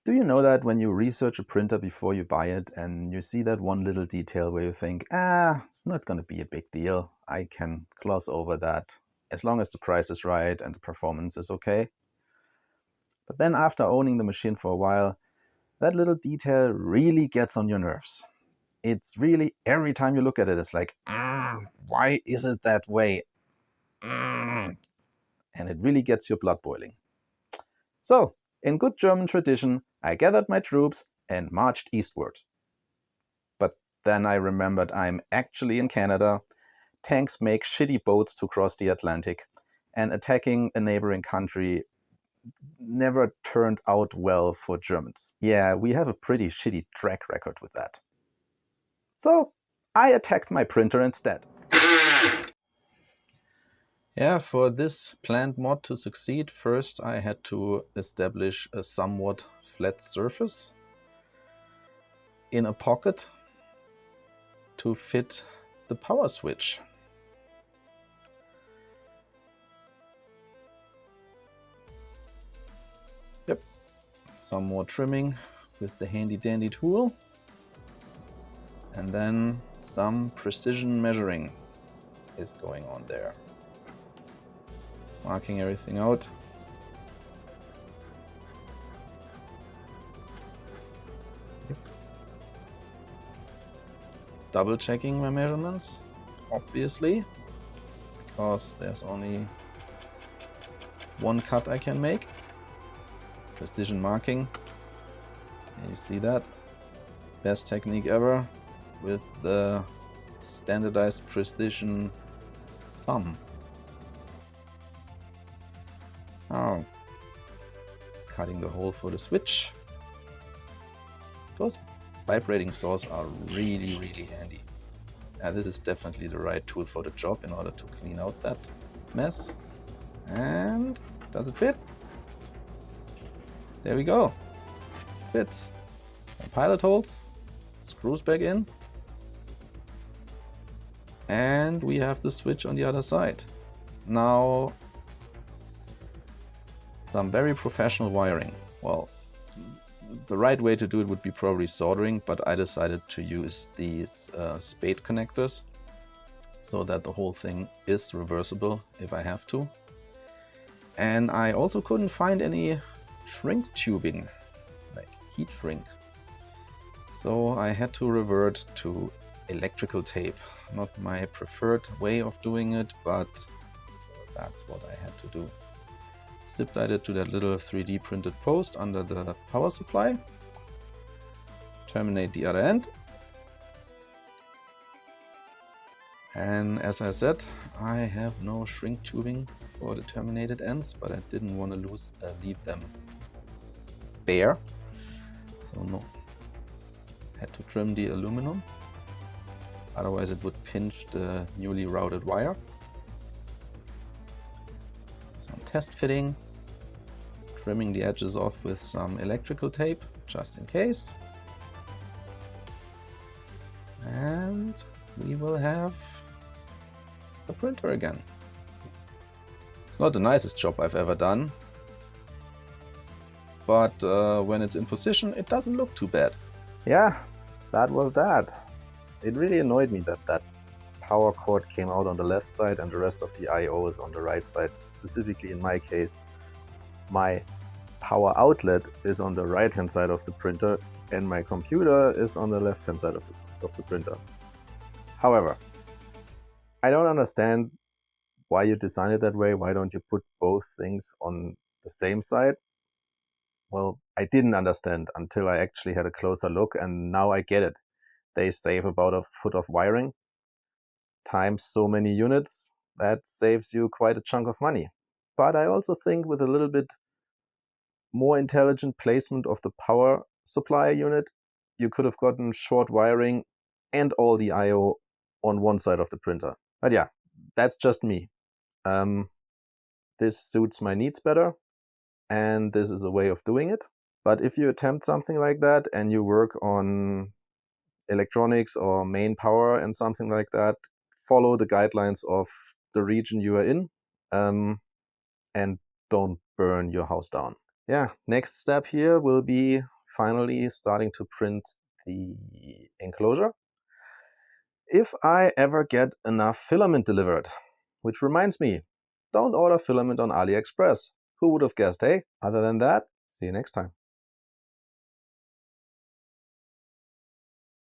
Do you know that when you research a printer before you buy it and you see that one little detail where you think, it's not going to be a big deal, I can gloss over that as long as the price is right and the performance is okay. But then after owning the machine for a while, that little detail really gets on your nerves. It's really, every time you look at it, it's like, why is it that way? And it really gets your blood boiling. So, in good German tradition, I gathered my troops and marched eastward. But then I remembered I'm actually in Canada, tanks make shitty boats to cross the Atlantic, and attacking a neighboring country never turned out well for Germans. Yeah, we have a pretty shitty track record with that. So, I attacked my printer instead. Yeah, for this planned mod to succeed, first I had to establish a somewhat flat surface in a pocket to fit the power switch. Yep, some more trimming with the handy dandy tool, and then some precision measuring is going on there. Marking everything out. Yep. Double checking my measurements, obviously, because there's only one cut I can make. Precision marking. And you see that? Best technique ever with the standardized precision thumb. Now, cutting the hole for the switch. Those vibrating saws are really, really handy. This is definitely the right tool for the job in order to clean out that mess. And does it fit? There we go. Fits. And pilot holes, screws back in. And we have the switch on the other side. Now, some very professional wiring. Well, the right way to do it would be probably soldering, but I decided to use these spade connectors so that the whole thing is reversible if I have to. And I also couldn't find any shrink tubing, like heat shrink. So I had to revert to electrical tape. Not my preferred way of doing it, but that's what I had to do. Zip tied it to that little 3D printed post under the power supply. Terminate the other end. And as I said, I have no shrink tubing for the terminated ends, but I didn't want to leave them bare. So no, had to trim the aluminum. Otherwise it would pinch the newly routed wire. Some test fitting. Trimming the edges off with some electrical tape, just in case. And we will have a printer again. It's not the nicest job I've ever done, but when it's in position, it doesn't look too bad. Yeah, that was that. It really annoyed me that that power cord came out on the left side and the rest of the I/O is on the right side. Specifically in my case, my power outlet is on the right hand side of the printer and my computer is on the left hand side of the printer. However, I don't understand why you design it that way. Why don't you put both things on the same side? Well, I didn't understand until I actually had a closer look, and now I get it. They save about a foot of wiring times so many units. That saves you quite a chunk of money. But I also think with a little bit more intelligent placement of the power supply unit, you could have gotten short wiring and all the I/O on one side of the printer. But yeah, that's just me. This suits my needs better, and this is a way of doing it. But if you attempt something like that and you work on electronics or main power and something like that, follow the guidelines of the region you are in, and don't burn your house down. Yeah, next step here will be finally starting to print the enclosure. If I ever get enough filament delivered, which reminds me, don't order filament on AliExpress. Who would have guessed, eh? Other than that, see you next time.